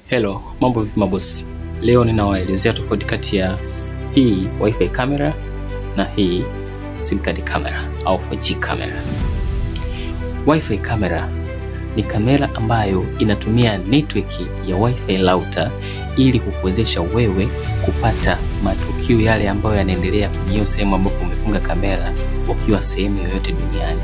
Hello, mambo vipi mabosi? Leo ninawaelezea tofauti kati ya hii wifi camera na hii sim card camera au 4G camera. Wifi camera ni kamera ambayo inatumia network ya wifi router ili kukuwezesha wewe kupata matukio yale ambayo yanaendelea kwenye hiyo sehemu ambapo umefunga kamera ukiwa sehemu yoyote duniani.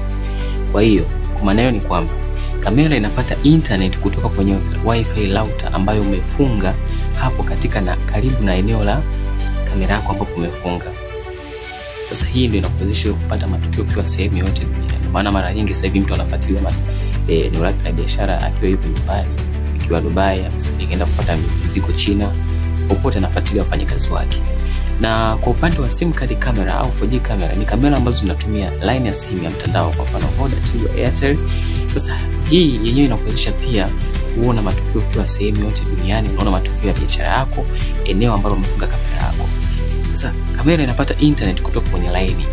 Kwa hiyo, kwa maana hiyo ni kwamba kamera inapata internet kutoka kwenye wifi router ambayo umefunga hapo katika na karibu na eneo la kamera yako ambapo umefunga. Sasa hii ndio inakuwezesha kupata matukio ukiwa sehemu yoyote duniani. Maana mara nyingi sasa hivi mtu anafuatilia eneo lake la biashara akiwa yuko nyumbani, akiwa Dubai, amesafiri kupata mizigo China, popote anafuatilia wafanyakazi wake. Na kwa upande wa sim card camera au 4G camera ni kamera ambazo zinatumia line ya simu ya mtandao, kwa mfano Vodacom, Tigo, Airtel. Sasa hii yenyewe inakuwezesha pia kuona matukio ukiwa sehemu yote duniani, unaona matukio ya biashara yako, eneo ambalo umefunga kamera yako. Sasa kamera inapata internet kutoka kwenye line.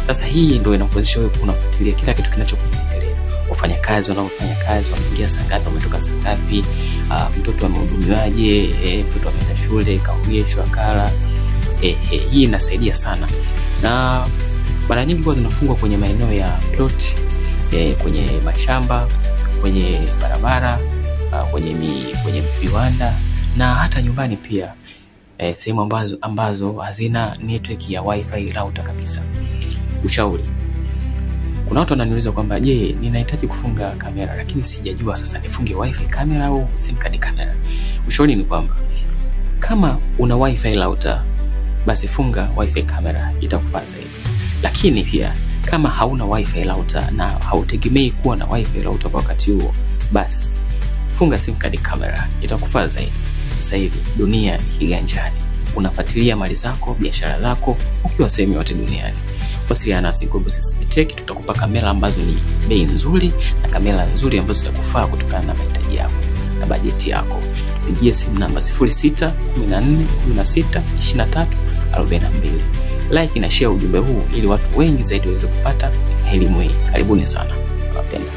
Sasa hii ndio inakuwezesha wewe kunafuatilia kila kitu kinachoendelea. Wafanyakazi wanaofanya kazi, wameingia saa ngapi, wametoka saa ngapi, mtoto amehudumiwaje, mtoto ameenda shule, kahuishwa kala. Hii inasaidia sana. Na mara nyingi kwa zinafungwa kwenye maeneo ya plot, kwenye mashamba, kwenye barabara, kwenye viwanda na hata nyumbani pia, sehemu ambazo hazina network ya wifi router kabisa. Ushauri. Kuna watu wananiuliza kwamba je, ninahitaji kufunga kamera lakini sijajua sasa nifunge wifi kamera au sim card kamera. Ushauri ni kwamba kama una wifi router basi funga wifi camera, itakufaa zaidi. Lakini pia kama hauna wifi router na hautegemei kuwa na wifi router kwa wakati huo, basi funga sim card camera, itakufaa zaidi. Sasa hivi dunia kiganjani, unafuatilia mali zako, biashara zako ukiwa sehemu yote duniani. Wasiliana nasi Global System Tech, tutakupa kamera ambazo ni bei nzuri na kamera nzuri ambazo zitakufaa kutokana na mahitaji yako na bajeti yako. Tupigie simu namba 06 14 16 23 42. Like na share ujumbe huu ili watu wengi zaidi waweze kupata elimu hii. Karibuni sana. Nawapenda.